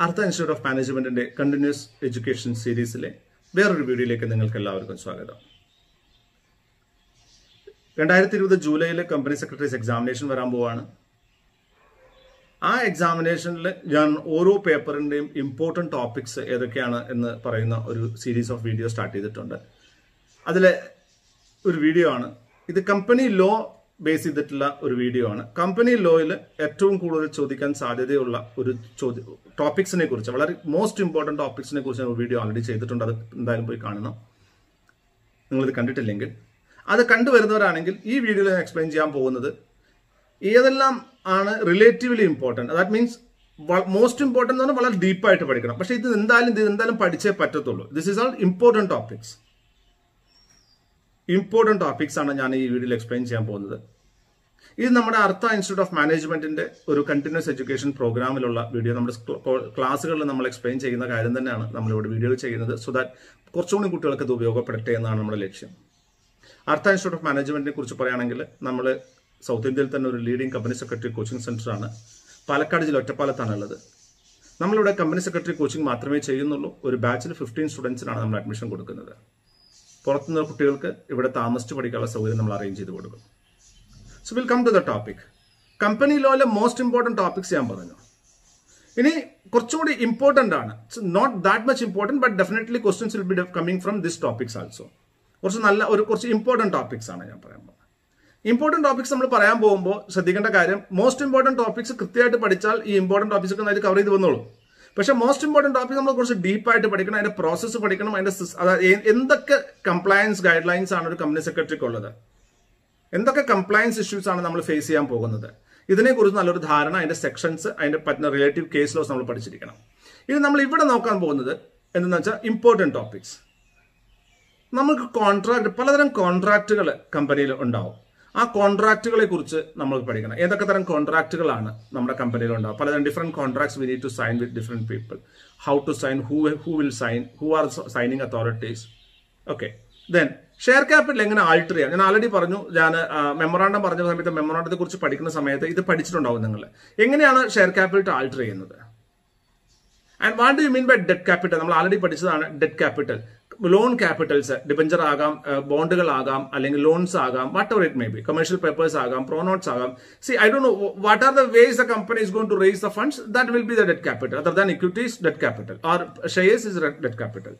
Artha Institute of Management and Continuous Education Series വേറൊരു വീഡിയോയിലേക്ക് നിങ്ങൾക്ക് എല്ലാവർക്കും സ്വാഗതം. 2020 ജൂലൈയിൽ കമ്പനി സെക്രട്ടറീസ് എക്സാമിനേഷൻ വരാൻ പോവാണ്. ആ എക്സാമിനേഷനിൽ ഞാൻ ഓരോ പേപ്പറിന്റെയും ഇമ്പോർട്ടന്റ് ടോപ്പിക്സ് ഏതൊക്കെയാണ് എന്ന് പറയുന്ന ഒരു സീരീസ് ഓഫ് വീഡിയോ സ്റ്റാർട്ട് ചെയ്തിട്ടുണ്ട്. അതിലെ ഒരു വീഡിയോ ആണ് ഇത്. കമ്പനി ലോ ബേസ് ചെയ്തിട്ടുള്ള ഒരു വീഡിയോ ആണ്. കമ്പനി ലോയിൽ ഏറ്റവും കൂടുതൽ ചോദിക്കാൻ സാധ്യതയുള്ള ഒരു ടോപ്പിക്സിനെ കുറിച്ച്, വളരെ മോസ്റ്റ് ഇമ്പോർട്ടന്റ് ടോപ്പിക്സിനെ കുറിച്ച് ഒരു വീഡിയോ ഓൾറെഡി ചെയ്തിട്ടുണ്ട്. അത് എന്തായാലും പോയി കാണണം, നിങ്ങളിത് കണ്ടിട്ടില്ലെങ്കിൽ. അത് കണ്ടുവരുന്നവരാണെങ്കിൽ ഈ വീഡിയോയിൽ ഞാൻ എക്സ്പ്ലെയിൻ ചെയ്യാൻ പോകുന്നത് ഏതെല്ലാം ആണ് relatively important. That means most important എന്ന് പറഞ്ഞാൽ വളരെ ഡീപ്പായിട്ട് പഠിക്കണം. പക്ഷെ ഇത് എന്തായാലും പഠിച്ചേ പറ്റത്തുള്ളൂ. This is all important topics. Important topics ആണ് ഞാൻ ഈ വീഡിയോയിൽ എക്സ്പ്ലെയിൻ ചെയ്യാൻ പോകുന്നത്. ഇത് നമ്മുടെ അർത്ഥ ഇൻസ്റ്റിറ്റ്യൂട്ട് ഓഫ് മാനേജ്മെന്റിന്റെ ഒരു കണ്ടിന്യൂസ് എഡ്യൂക്കേഷൻ പ്രോഗ്രാമിലുള്ള വീഡിയോ. നമ്മുടെ ക്ലാസ്സുകളിൽ നമ്മൾ എക്സ്പ്ലെയിൻ ചെയ്യുന്ന കാര്യം തന്നെയാണ് നമ്മളിവിടെ വീഡിയോ ചെയ്യുന്നത്. സോ ദാറ്റ് കുറച്ചുകൂടി കുട്ടികൾക്ക് ഇത് ഉപയോഗപ്പെടട്ടെ എന്നാണ് നമ്മുടെ ലക്ഷ്യം. അർത്ഥ ഇൻസ്റ്റിറ്റ്യൂട്ട് ഓഫ് മാനേജ്മെന്റിനെ കുറിച്ച് പറയുകയാണെങ്കിൽ നമ്മൾ സൗത്ത് ഇന്ത്യയിൽ തന്നെ ഒരു leading company secretary coaching centre ആണ്. പാലക്കാട് ജില്ല ഒറ്റപ്പാലത്താണ് ഉള്ളത്. നമ്മളിവിടെ കമ്പനി സെക്രട്ടറി കോച്ചിങ് മാത്രമേ ചെയ്യുന്നുള്ളൂ. ഒരു ബാച്ചിൽ 15 സ്റ്റുഡൻസിനാണ് നമ്മൾ അഡ്മിഷൻ കൊടുക്കുന്നത്. പുറത്തുനിന്ന് കുട്ടികൾക്ക് ഇവിടെ താമസിച്ച് പഠിക്കാനുള്ള സൗകര്യം നമ്മൾ അറേഞ്ച് ചെയ്ത് കൊടുക്കും. So will come to the topic. Company ലോയിലെ മോസ്റ്റ് ഇമ്പോർട്ടന്റ് ടോപ്പിക്സ് ഞാൻ പറഞ്ഞു. ഇനി കുറച്ചുകൂടി ഇമ്പോർട്ടന്റ് ആണ്. Not that much important, but definitely questions will be coming from this topics also. കുറച്ച് ഇമ്പോർട്ടന്റ് ടോപ്പിക്സ് ആണ് ഞാൻ പറയാൻ പോകുന്നത്. ഇമ്പോർട്ടന്റ് ടോപ്പിക്സ് നമ്മൾ പറയാൻ പോകുമ്പോൾ ശ്രദ്ധിക്കേണ്ട കാര്യം, മോസ്റ്റ് ഇമ്പോർട്ടന്റ് ടോപ്പിക്സ് കൃത്യമായിട്ട് പഠിച്ചാൽ ഈ ഇമ്പോർട്ടന്റ് ടോപ്പിക്സ് ഒക്കെ അതിൽ കവർ ചെയ്ത് വന്നോളൂ. പക്ഷെ മോസ്റ്റ് ഇമ്പോർട്ടന്റ് ടോപ്പിക് നമ്മൾ കുറച്ച് ഡീപ്പായിട്ട് പഠിക്കണം. അതിന്റെ പ്രോസസ്സ് പഠിക്കണം. അതിന്റെ എന്തൊക്കെ കംപ്ലയൻസ് ഗൈഡ് ലൈൻസ് ആണ് ഒരു കമ്പനി സെക്രട്ടറിക്ക് ഉള്ളത്, എന്തൊക്കെ കംപ്ലയൻസ് ഇഷ്യൂസ് ആണ് നമ്മൾ ഫേസ് ചെയ്യാൻ പോകുന്നത്, ഇതിനെക്കുറിച്ച് നല്ലൊരു ധാരണ, അതിന്റെ സെക്ഷൻസ്, അതിന്റെ പറ്റുന്ന റിലേറ്റീവ് കേസ് ലോസ് നമ്മൾ പഠിച്ചിരിക്കണം. ഇനി നമ്മൾ ഇവിടെ നോക്കാൻ പോകുന്നത് എന്തെന്ന് വെച്ചാൽ ഇമ്പോർട്ടന്റ് ടോപ്പിക്സ്. നമുക്ക് പലതരം കോൺട്രാക്റ്റുകൾ കമ്പനിയിൽ ഉണ്ടാവും. ആ കോൺട്രാക്റ്റുകളെ കുറിച്ച് നമ്മൾ പഠിക്കണം. ഏതൊക്കെ തരം കോൺട്രാക്റ്റുകളാണ് നമ്മുടെ കമ്പനിയിൽ ഉണ്ടാവും. പലതരം different contracts we need to sign with different people. How to sign, who will sign, who are signing authorities. Okay, then share capital എങ്ങനെ ആൾട്ടർ ചെയ്യാം. ഞാൻ ആൾറെഡി പറഞ്ഞു, ഞാൻ മെമ്മോറാണ്ടം പറഞ്ഞ സമയത്ത് മെമ്മോറാണ്ടത്തെ കുറിച്ച് പഠിക്കുന്ന സമയത്ത് ഇത് പഠിച്ചിട്ടുണ്ടാവും നിങ്ങൾ. എങ്ങനെയാണ് ഷെയർ ക്യാപിറ്റൽ ആൾട്ടർ ചെയ്യുന്നത്. And what do you mean by debt capital. നമ്മൾ ആൾറെഡി പഠിച്ചതാണ് debt capital. Loan capitals, debenture ആകാം, ബോണ്ടുകൾ ആകാം, അല്ലെങ്കിൽ ലോൺസ് ആകാം, whatever it may be, commercial papers ആകാം, പ്രോനോട്ട്സ് ആകാം. See I don't know what are the ways the company is going to raise the funds. That will be the debt capital. Other than equities, debt capital, or shares is debt capital.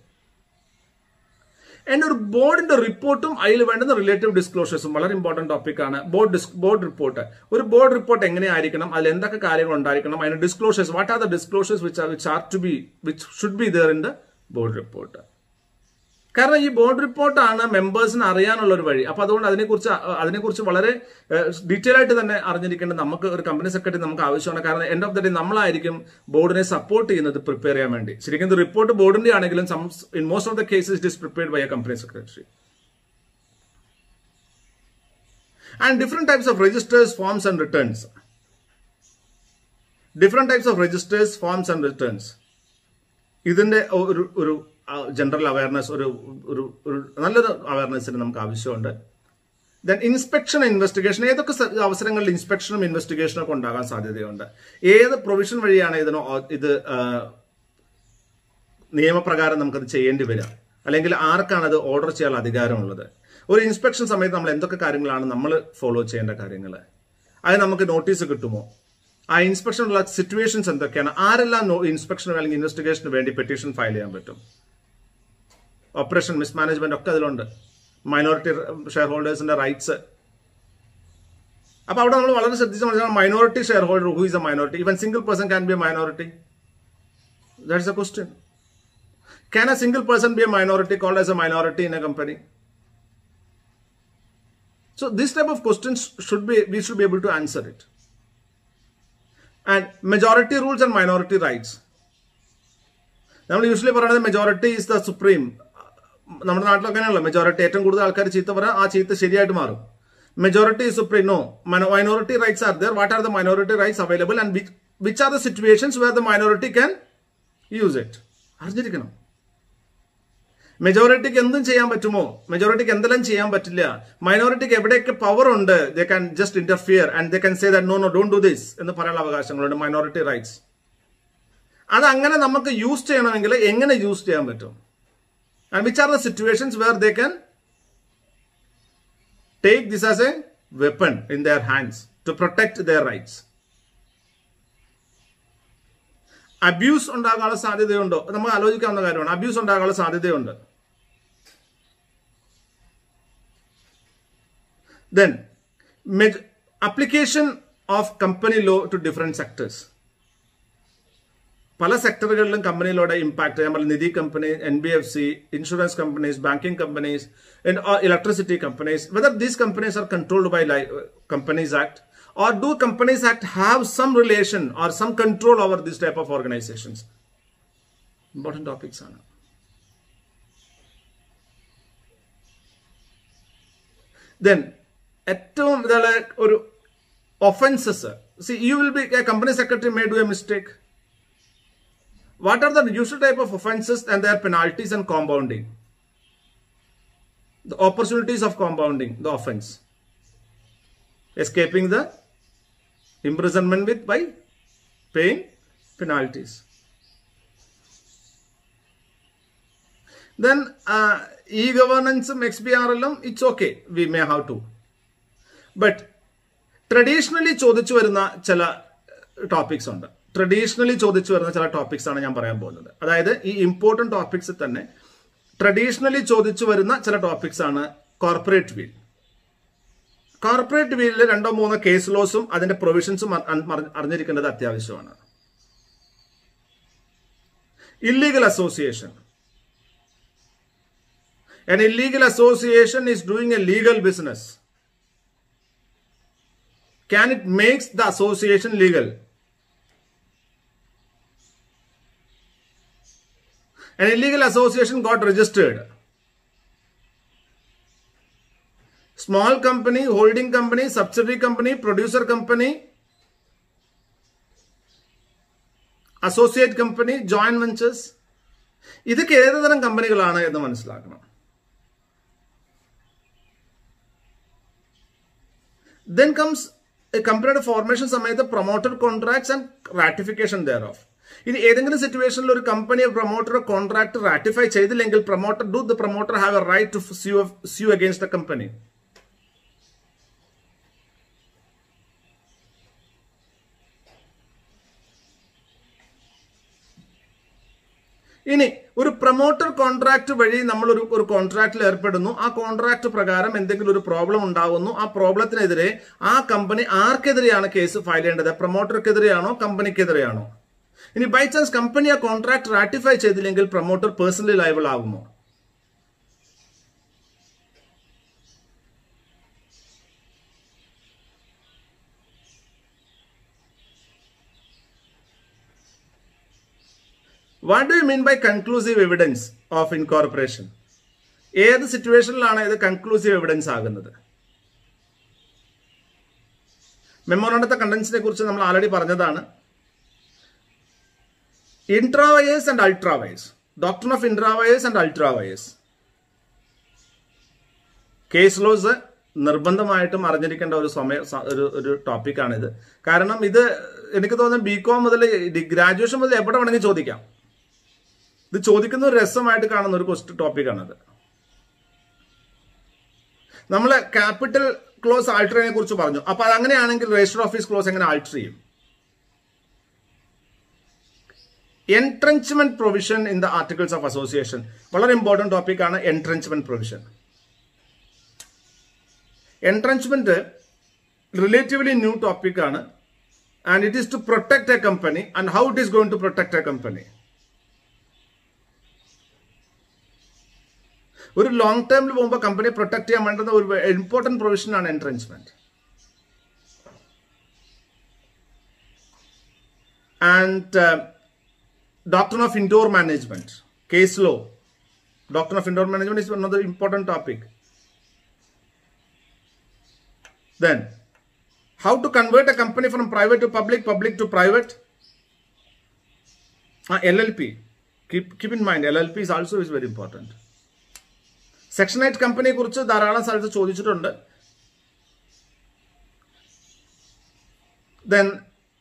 And ഒരു ബോർഡിന്റെ റിപ്പോർട്ടും അതിൽ വേണ്ടുന്ന relative ഡിസ്ക്ലോഷേഴ്സും വളരെ important topic ആണ്. Board report. ഒരു board report എങ്ങനെയായിരിക്കണം, അതിൽ എന്തൊക്കെ കാര്യങ്ങൾ ഉണ്ടായിരിക്കണം, അതിന്റെ disclosures, what are the disclosures which should be there in the board report. കാരണം ഈ ബോർഡ് റിപ്പോർട്ടാണ് മെമ്പേഴ്സിന് അറിയാനുള്ള ഒരു വഴി. അപ്പൊ അതുകൊണ്ട് അതിനെക്കുറിച്ച് വളരെ ഡീറ്റെയിൽ ആയിട്ട് തന്നെ അറിഞ്ഞിരിക്കേണ്ടത് നമുക്ക് ഒരു കമ്പനി സെക്രട്ടറി നമുക്ക് ആവശ്യമാണ്. കാരണം എൻഡ് ഓഫ് ദ ഡേ നമ്മളായിരിക്കും ബോർഡിനെ സപ്പോർട്ട് ചെയ്യുന്നത് പ്രിപ്പയർ ചെയ്യാൻ വേണ്ടി. ശരിക്കും റിപ്പോർട്ട് ബോർഡിന്റെ ആണെങ്കിലും in most of the cases it is prepared by a company secretary. And different types of registers, forms and returns. Different types of registers, forms and returns. ഇതിന്റെ ഒരു ജനറൽ അവയർനെസ്, ഒരു നല്ലൊരു അവയർനെസ്സിന് നമുക്ക് ആവശ്യമുണ്ട്. Then inspection, investigation. ഏതൊക്കെ അവസരങ്ങളിൽ ഇൻസ്പെക്ഷനും ഇൻവെസ്റ്റിഗേഷനും ഒക്കെ ഉണ്ടാകാൻ സാധ്യതയുണ്ട്. ഏത് പ്രൊവിഷൻ വഴിയാണ് ഇത് നിയമപ്രകാരം നമുക്കത് ചെയ്യേണ്ടി വരിക, അല്ലെങ്കിൽ ആർക്കാണ് അത് ഓർഡർ ചെയ്യാനുള്ള അധികാരമുള്ളത്. ഒരു ഇൻസ്പെക്ഷൻ സമയത്ത് നമ്മൾ എന്തൊക്കെ കാര്യങ്ങളാണ് നമ്മൾ ഫോളോ ചെയ്യേണ്ട കാര്യങ്ങൾ, അത് നമുക്ക് നോട്ടീസ് കിട്ടുമോ, ആ ഇൻസ്പെക്ഷനുള്ള സിറ്റുവേഷൻസ് എന്തൊക്കെയാണ്, ആരെല്ലാം ഇൻസ്പെക്ഷന് അല്ലെങ്കിൽ ഇൻവെസ്റ്റിഗേഷന് വേണ്ടി പെറ്റീഷൻ ഫയൽ ചെയ്യാൻ പറ്റും. ഓപ്പറേഷൻ മിസ്മാനേജ്മെന്റ് ഒക്കെ അതിലുണ്ട്. മൈനോറിറ്റി ഷെയർ ഹോൾഡേഴ്സിന്റെ റൈറ്റ്സ്. അപ്പൊ അവിടെ നമ്മൾ വളരെ ശ്രദ്ധിച്ച് മനസ്സിലാക്കണം, minority share holder, who is a minority. Even single person can be a minority. That is a question. Can a single person be a minority, called as a minority in a company? So this type of questions we should be able to answer it. And majority rules and minority rights. നമ്മൾ usually പറയുന്നത് majority is the supreme. നമ്മുടെ നാട്ടിലൊക്കെ അങ്ങനെയല്ല. Majority ഏറ്റവും കൂടുതൽ ആൾക്കാർ ചീത്ത പറയാം, ആ ചീത്ത ശരിയായിട്ട് മാറും. Majority is supreme. No, minority rights are there. What are the minority rights available and which are the situations where the minority can use it. അറിഞ്ഞിരിക്കണം. മെജോറിറ്റിക്ക് എന്തും ചെയ്യാൻ പറ്റുമോ, മെജോറിറ്റിക്ക് എന്തെല്ലാം ചെയ്യാൻ പറ്റില്ല, മൈനോറിറ്റിക്ക് എവിടെയൊക്കെ പവർ ഉണ്ട്, they can just interfere and they can say that no don't do this എന്ന് പറയാനുള്ള അവകാശങ്ങളുണ്ട്. Minority rights. അത് അങ്ങനെ നമുക്ക് യൂസ് ചെയ്യണമെങ്കിൽ എങ്ങനെ യൂസ് ചെയ്യാൻ പറ്റും? And which are the situations where they can take this as a weapon in their hands to protect their rights? Abuse ഉണ്ടാകാനുള്ള സാധ്യതയുണ്ടോ? നമുക്ക് ആലോചിക്കാവുന്ന കാര്യമാണ്. അബ്യൂസ് ഉണ്ടാകാനുള്ള സാധ്യതയുണ്ട്. Then, application of company law to different sectors. പല സെക്ടറുകളിലും കമ്പനിയിലൂടെ ഇമ്പാക്ട് നമ്മൾ Nidhi company, NBFC, insurance companies, banking companies, electricity companies, whether these companies are controlled by Companies Act, or do Companies Act have some relation or some control over this type of organizations? Important topics ആണ്. Then ഏറ്റവും ഒരു offences. See, you will be a company secretary may do a mistake. What are the usual type of offenses and their penalties and compounding? The opportunities of compounding the offense. Escaping the imprisonment by paying penalties. Then e-governance, XBRL, it's okay. We may have to. But traditionally ചോദിച്ചു വരുന്ന ചില topics ഉണ്ട്. Traditionally ചോദിച്ചു വരുന്ന ചില topics ആണ് ഞാൻ പറയാൻ പോകുന്നത്. അതായത് ഈ ഇമ്പോർട്ടന്റ് ടോപ്പിക്സ് തന്നെ ട്രഡീഷണലി ചോദിച്ചു വരുന്ന ചില ടോപ്പിക്സ് ആണ് കോർപ്പറേറ്റ് വീൽ. കോർപ്പറേറ്റ് വീലിൽ 2-3 കേസ് ലോസും അതിന്റെ പ്രൊവിഷൻസും അറിഞ്ഞിരിക്കേണ്ടത് അത്യാവശ്യമാണ്. Illegal association. An illegal association is doing a legal business. Can it make the association legal? An illegal association got registered. Small company, holding company, subsidiary company, producer company, associate company, joint ventures. ഇതൊക്കെ ഏത് തരം കമ്പനികളാണ് എന്ന് മനസ്സിലാക്കണം. Then comes a company formation സമയത്ത് promoter contracts and ratification thereof. ഇനി ഏതെങ്കിലും സിറ്റുവേഷനിൽ ഒരു കമ്പനി പ്രൊമോട്ടർ കോൺട്രാക്ട് റാറ്റിഫൈ ചെയ്തില്ലെങ്കിൽ promoter have a right to sue against the company. ഇനി ഒരു പ്രൊമോട്ടർ കോൺട്രാക്ട് വഴി നമ്മൾ ഒരു കോൺട്രാക്റ്റിൽ ഏർപ്പെടുന്നു. ആ കോൺട്രാക്ട് പ്രകാരം എന്തെങ്കിലും ഒരു പ്രോബ്ലം ഉണ്ടാകുന്നു. ആ പ്രോബ്ലത്തിനെതിരെ ആ കമ്പനി ആർക്കെതിരെയാണ് കേസ് ഫയൽ ചെയ്യേണ്ടത്? പ്രൊമോട്ടർക്കെതിരെയാണോ കമ്പനിക്കെതിരെയാണോ? ഇനി ബൈ ചാൻസ് കമ്പനി ആ കോൺട്രാക്ട് റാറ്റിഫൈ ചെയ്തില്ലെങ്കിൽ പ്രൊമോട്ടർ പേഴ്സണലി ലയബിൾ ആകുമോ? What do you mean by conclusive evidence of incorporation? ഏത് സിറ്റുവേഷനിലാണ് ഇത് കൺക്ലൂസീവ് എവിഡൻസ് ആകുന്നത്? മെമ്മോറാണ്ടത്തെ കണ്ടന്റ്സിനെ കുറിച്ച് നമ്മൾ ആൾറെഡി പറഞ്ഞതാണ്. Intra vires and ultra vires. Doctrine of intra vires and ultra vires. Case laws നിർബന്ധമായിട്ടും അറിഞ്ഞിരിക്കേണ്ട ഒരു ടോപ്പിക്കാണിത്. കാരണം ഇത് എനിക്ക് തോന്നുന്നു BCom മുതൽ ഗ്രാജുവേഷൻ മുതൽ എവിടെ വേണമെങ്കിൽ ചോദിക്കാം. ഇത് ചോദിക്കുന്ന ഒരു രസമായിട്ട് കാണുന്ന ഒരു ടോപ്പിക്കാണത്. നമ്മൾ ക്യാപിറ്റൽ ക്ലോസ് ആൾട്ടറിനെ കുറിച്ച് പറഞ്ഞു. അപ്പൊ അതങ്ങനെയാണെങ്കിൽ രജിസ്റ്റർ ഓഫീസ് ക്ലോസ് എങ്ങനെ ആൾട്ടർ ചെയ്യും? Entrenchment provision in the articles of association വളരെ ഇമ്പോർട്ടന്റ് ടോപ്പിക്കാണ്. Entrenchment provision. Entrenchment relatively new ടോപ്പിക്കാണ്. And it is to protect a company. And how it is going to protect a company? ഒരു long ടേമിൽ പോകുമ്പോൾ company protect ചെയ്യാൻ വേണ്ടുന്ന ഒരു important provision ആണ് entrenchment. And doctrine of indoor management, case law. Doctrine of indoor management is another important topic. Then, how to convert a company from private to public, public to private? LLP. Keep in mind, LLP is also very important. Section 8 company കുറിച്ച് ധാരാളം സ്ഥലത്ത് ചോദിച്ചിട്ടുണ്ട്. Then,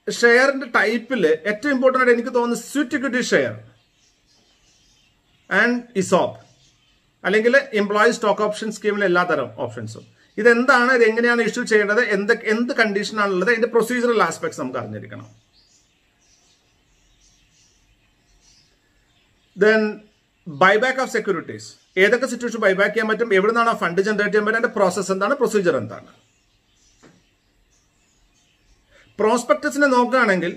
ഷെയറിന്റെ ടൈപ്പിൽ ഏറ്റവും important ആയിട്ട് എനിക്ക് തോന്നുന്നത് സ്വിറ്റ് equity share and ഇസോപ്പ്, അല്ലെങ്കിൽ എംപ്ലോയി സ്റ്റോക്ക് ഓപ്ഷൻ സ്കീമിലെ എല്ലാ തരം ഓപ്ഷൻസും. ഇതെന്താണ്, ഇത് എങ്ങനെയാണ് ഇഷ്യൂ ചെയ്യേണ്ടത്, എന്ത് കണ്ടീഷനാണുള്ളത്, അതിന്റെ പ്രൊസീജിയറൽ ആസ്പെക്ട്സ് നമുക്ക് അറിഞ്ഞിരിക്കണം. ദെൻ ബൈബാക്ക് ഓഫ് സെക്യൂരിറ്റീസ്, ഏതൊക്കെ സിറ്റുവേഷൻ ബൈബാക്ക് ചെയ്യാൻ പറ്റും, എവിടെ നിന്നാണ് ആ ഫണ്ട് ജനറേറ്റ് ചെയ്യാൻ പറ്റും, അതിന്റെ പ്രോസസ് എന്താണ്, പ്രൊസീജിയർ എന്താണ്. പ്രോസ്പെക്ടസിനെ നോക്കുകയാണെങ്കിൽ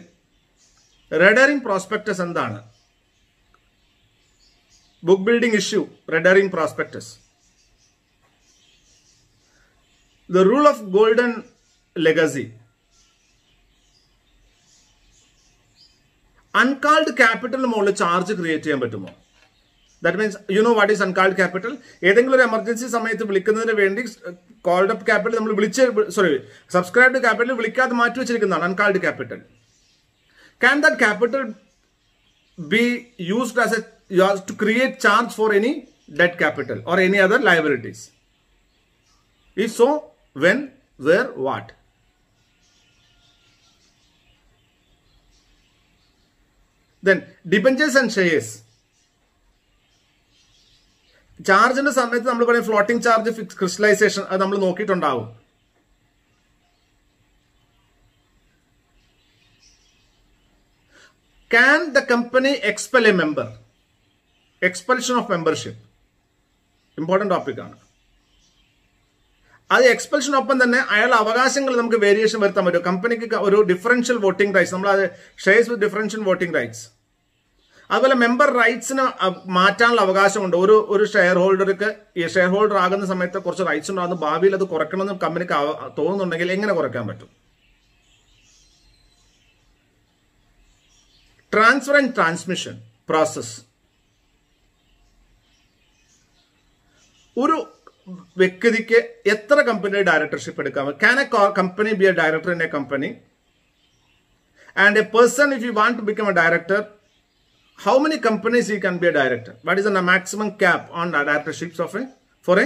റെഡ് ഹെറിംഗ് പ്രോസ്പെക്ടസ് എന്താണ്, book building issue, red herring prospectus. The rule of golden legacy. Uncalled capital മുകളിൽ ചാർജ് ക്രിയേറ്റ് ചെയ്യാൻ പറ്റുമോ? That means you know what is uncalled capital. ഏതെങ്കിലും ഒരു എമർജൻസി സമയത്ത് വിളിക്കുന്നതിന് വേണ്ടി കോൾഡ് അപ്പ് ക്യാപിറ്റൽ നമ്മൾ സബ്സ്ക്രൈബ്ഡ് ക്യാപിറ്റൽ വിളിക്കാതെ മാറ്റി വെച്ചിരിക്കുന്നതാണ് uncalled capital. Can that capital be used as to create charge for any debt capital or any other liabilities? If so, when, where, what? Then debentures and shares. ചാർജിന്റെ സമയത്ത് നമ്മൾ പറയും floating charge, fix crystallisation, അത് നമ്മൾ നോക്കിയിട്ടുണ്ടാവും. Can the company expel a member? Expulsion of membership. Important topic ആണ്. അത് എക്സ്പെൽഷനൊപ്പം തന്നെ അയാളുടെ അവകാശങ്ങൾ നമുക്ക് വേരിയേഷൻ വരുത്താൻ പറ്റും. കമ്പനിക്ക് ഒരു ഡിഫറൻഷ്യൽ വോട്ടിംഗ് റൈറ്റ്സ്, നമ്മൾ അത് ഷെയർസ് വിത്ത് ഡിഫറൻഷ്യൽ വോട്ടിംഗ് റൈറ്റ്സ്. അതുപോലെ മെമ്പർ റൈറ്റ്സിന് മാറ്റാനുള്ള അവകാശമുണ്ട്. ഒരു ഷെയർ ഹോൾഡർക്ക് ഈ ഷെയർ ഹോൾഡർ ആകുന്ന സമയത്ത് കുറച്ച് റൈറ്റ്സ് ഉണ്ടാകുന്ന, ഭാവിയിൽ അത് കുറയ്ക്കണമെന്ന് കമ്പനിക്ക് തോന്നുന്നുണ്ടെങ്കിൽ എങ്ങനെ കുറയ്ക്കാൻ പറ്റും? Transfer and transmission process. ഒരു വ്യക്തിക്ക് എത്ര കമ്പനിയുടെ ഡയറക്ടർഷിപ്പ് എടുക്കാം? Can a company be a director in a company? And a person, if you want to become a director, how many companies he can be a director? What is the maximum cap on directorships for a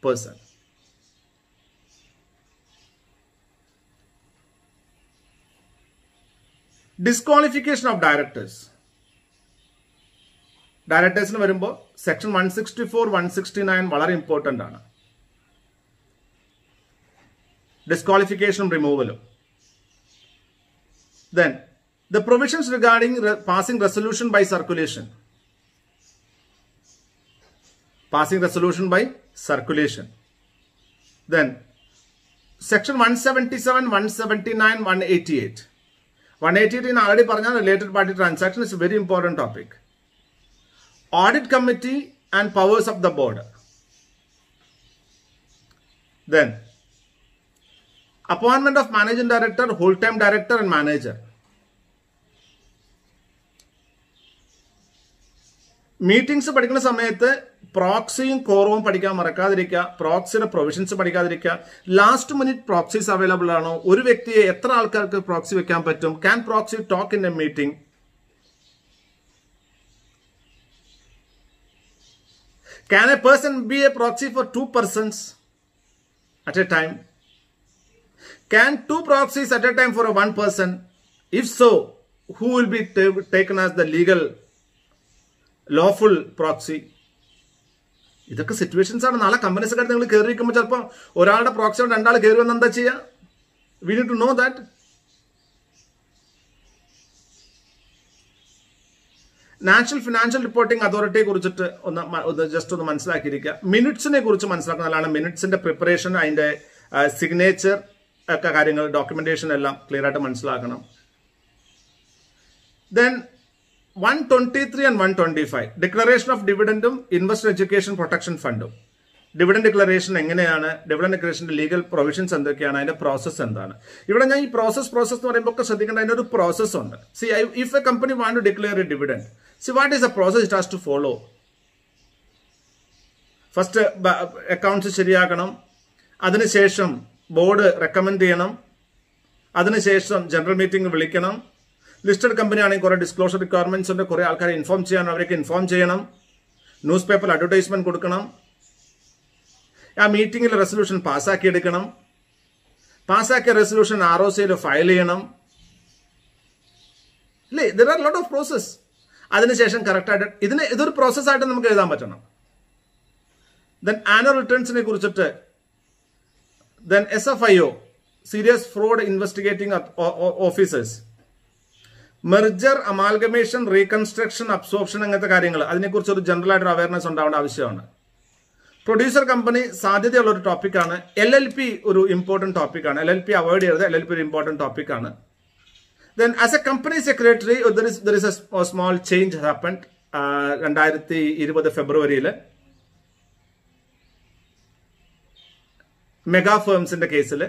person? Disqualification of directors. Directors nu varumbo section 164 169 വളരെ important ആണ്. Disqualification removal. Then the provisions regarding passing resolution by circulation. Passing resolution by circulation. Then section 177, 179, 188. 188 in already parna related party transaction is a very important topic. Audit committee and powers of the board. Then appointment of managing director, whole-time director and manager. Meetings പഠിക്കുന്ന സമയത്ത് പ്രോക്സിയും കോറവും പഠിക്കാൻ മറക്കാതിരിക്കുക. പ്രോക്സിയുടെ provisions പഠിക്കാതിരിക്കുക. Last minute proxies available ആണോ? ഒരു വ്യക്തിയെ എത്ര ആൾക്കാർക്ക് പ്രോക്സി വെക്കാൻ പറ്റും? Can proxy talk in a meeting? Can a person be a proxy for 2 persons at a time? Can 2 proxies at a time for a 1 person? If so, who will be taken as the legal lawful proxy? ഇതൊക്കെ situations ആണ്. നാളെ കമ്പനീസുകാർ നിങ്ങൾ കയറിയിരിക്കുമ്പോൾ ചിലപ്പോൾ ഒരാളുടെ proxy കൊണ്ട് 2 ആൾ കയറി വന്ന് എന്താ ചെയ്യുക? We need to know that. National financial reporting അതോറിറ്റിയെ കുറിച്ചിട്ട് ജസ്റ്റ് ഒന്ന് മനസ്സിലാക്കിയിരിക്കുക. മിനിറ്റ്സിനെ കുറിച്ച് മനസ്സിലാക്കുന്നതാണ്. മിനിറ്റ്സിന്റെ പ്രിപ്പറേഷൻ, അതിന്റെ സിഗ്നേച്ചർ ഒക്കെ കാര്യങ്ങൾ, ഡോക്യുമെന്റേഷൻ എല്ലാം ക്ലിയർ ആയിട്ട് മനസ്സിലാക്കണം. ദെൻ 123 and 125 ഡിക്ലറേഷൻ ഓഫ് ഡിവിഡൻഡും ഇൻവെസ്റ്റർ എഡ്യൂക്കേഷൻ പ്രൊട്ടക്ഷൻ ഫണ്ടും. ഡിവിഡൻഡ് ഡിക്ലറേഷൻ എങ്ങനെയാണ്, ഡിവിഡൻഡ് ഡിക്ലറേഷന്റെ ലീഗൽ പ്രൊവിഷൻസ് എന്തൊക്കെയാണ്, അതിന്റെ പ്രോസസ് എന്താണ്? ഇവിടെ ഞാൻ ഈ പ്രോസസ് എന്ന് പറയുമ്പോൾ ഒക്കെ ശ്രദ്ധിക്കേണ്ട അതിന്റെ ഒരു പ്രോസസ് ഉണ്ട്. See if a company want to declare a dividend, see what is a process it has to follow? First accounts ശരിയാക്കണം, അതിനുശേഷം ബോർഡ് റെക്കമെൻഡ് ചെയ്യണം, അതിനുശേഷം ജനറൽ മീറ്റിംഗ് വിളിക്കണം. ലിസ്റ്റഡ് കമ്പനി ആണെങ്കിൽ കുറെ ഡിസ്ക്ലോഷർ റിക്വയർമെന്റ്സ് ഉണ്ട്, കുറെ ആൾക്കാരെ ഇൻഫോം ചെയ്യാൻ, അവരൊക്കെ ഇൻഫോം ചെയ്യണം, ന്യൂസ് പേപ്പറിൽ അഡ്വർടൈസ്മെന്റ് കൊടുക്കണം, ആ മീറ്റിംഗിൽ റെസൊല്യൂഷൻ പാസ്സാക്കി എടുക്കണം, പാസ്സാക്കിയ റെസൊല്യൂഷൻ ROCയിൽ ഫയൽ ചെയ്യണം, അല്ലേ? There are lot of process. അതിനുശേഷം കറക്റ്റായിട്ട് ഇതൊരു പ്രോസസ്സായിട്ട് നമുക്ക് എഴുതാൻ പറ്റണം. ദെൻ ആനുവൽ റിട്ടേൺസിനെ കുറിച്ചിട്ട്, then SFIO, serious fraud investigating officers, merger, amalgamation, reconstruction, absorption, അങ്ങനത്തെ കാര്യങ്ങൾ, അതിനെക്കുറിച്ച് ഒരു ജനറൽ ആയിട്ടൊരു അവയർനെസ് ഉണ്ടാവേണ്ട ആവശ്യമാണ്. പ്രൊഡ്യൂസർ കമ്പനി സാധ്യതയുള്ള ഒരു ടോപ്പിക്കാണ്. LLP ഒരു ഇമ്പോർട്ടന്റ് ടോപ്പിക്കാണ്. LLP അവോയ്ഡ് ചെയ്യരുത്. LLP ഒരു ഇമ്പോർട്ടന്റ് ടോപ്പിക്കാണ്. Then as a company secretary, there is a small change happened 2020 ഫെബ്രുവരിയിൽ മെഗാ ഫേംസിന്റെ കേസിൽ.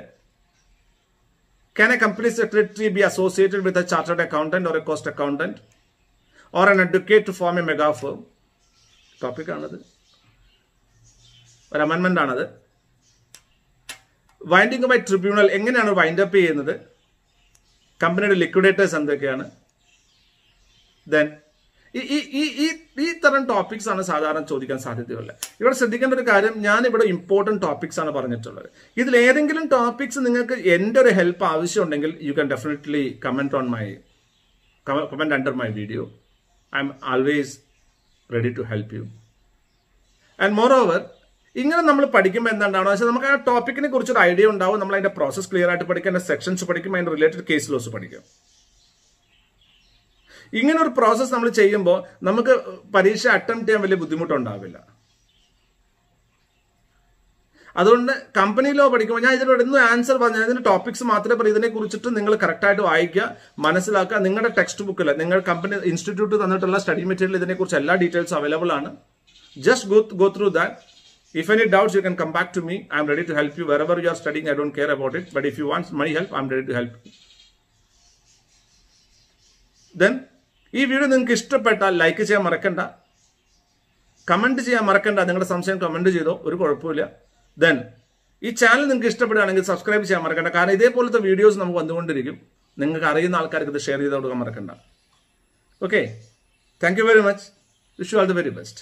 Can a company secretary be associated with a chartered accountant or a cost accountant or an advocate to form a mega firm? Topic ആണത്, ഒരു അമെൻമെന്റ് ആണത്. Winding by tribunal, എങ്ങനെയാണ് wind up ചെയ്യുന്നത്, കമ്പനിയുടെ liquidators എന്തൊക്കെയാണ്. Then ഈ തരം ടോപ്പിക്സ് ആണ് സാധാരണ ചോദിക്കാൻ സാധ്യതയുള്ളത്. ഇവിടെ ശ്രദ്ധിക്കേണ്ട ഒരു കാര്യം, ഞാൻ ഇവിടെ ഇമ്പോർട്ടന്റ് ടോപ്പിക്സ് ആണ് പറഞ്ഞിട്ടുള്ളത്. ഇതിൽ ഏതെങ്കിലും ടോപ്പിക്സ് നിങ്ങൾക്ക് എന്റെ ഒരു ഹെൽപ്പ് ആവശ്യമുണ്ടെങ്കിൽ you can definitely comment under my video. I'm always ready to help you. And moreover, ഇങ്ങനെ നമ്മൾ പഠിക്കുമ്പോൾ എന്താണ്ടാവുക വെച്ചാൽ നമുക്ക് ആ ടോപ്പിക്കിനെ കുറിച്ചൊരു ഐഡിയ ഉണ്ടാവും. നമ്മൾ അതിന്റെ പ്രോസസ് ക്ലിയർ ആയിട്ട് പഠിക്കും, അതിന്റെ സെക്ഷൻസ് പഠിക്കും, അതിന്റെ റിലേറ്റഡ് കേസ് ലോസ് പഠിക്കും. ഇങ്ങനെ ഒരു പ്രോസസ് നമ്മൾ ചെയ്യുമ്പോൾ നമുക്ക് പരീക്ഷ അറ്റംപ്റ്റ് ചെയ്യാൻ വലിയ ബുദ്ധിമുട്ടുണ്ടാവില്ല. അതുകൊണ്ട് കമ്പനി ലോ പഠിക്കുമ്പോൾ ഞാൻ ഇതിലൂടെ ഇന്നും ആൻസർ പറഞ്ഞു, ഇതിന്റെ ടോപ്പിക്സ് മാത്രമേ പറയൂ. ഇതിനെ കുറിച്ചിട്ട് നിങ്ങൾ കറക്റ്റായിട്ട് വായിക്കുക, മനസ്സിലാക്കുക. നിങ്ങളുടെ ടെക്സ്റ്റ് ബുക്കിൽ, നിങ്ങൾ കമ്പനി ഇൻസ്റ്റിറ്റ്യൂട്ട് തന്നിട്ടുള്ള സ്റ്റഡി മെറ്റീരിയൽ ഇതിനെക്കുറിച്ച് എല്ലാ ഡീറ്റെയിൽസ് അവൈലബിൾ ആണ്. Just go through that. If any doubts, you can come back to me. I am ready to help you wherever you are studying. I don't care about it. But if you want my help, I am ready to help you. Then, ഈ video നിങ്ങൾക്ക് ഇഷ്ടപ്പെട്ടാൽ like ചെയ്യാൻ മറക്കണ്ട, comment ചെയ്യാൻ മറക്കണ്ട. നിങ്ങളുടെ സംശയം comment ചെയ്തോ, ഒരു കുഴപ്പമില്ല. ദെൻ ഈ ചാനൽ നിങ്ങൾക്ക് ഇഷ്ടപ്പെടുകയാണെങ്കിൽ സബ്സ്ക്രൈബ് ചെയ്യാൻ മറക്കണ്ട. കാരണം ഇതേപോലത്തെ വീഡിയോസ് നമുക്ക് വന്നുകൊണ്ടിരിക്കും. നിങ്ങൾക്ക് അറിയുന്ന ആൾക്കാർക്ക് ഇത് ഷെയർ ചെയ്ത് കൊടുക്കാൻ മറക്കണ്ട. Okay, thank you very much. Wish you all the very best.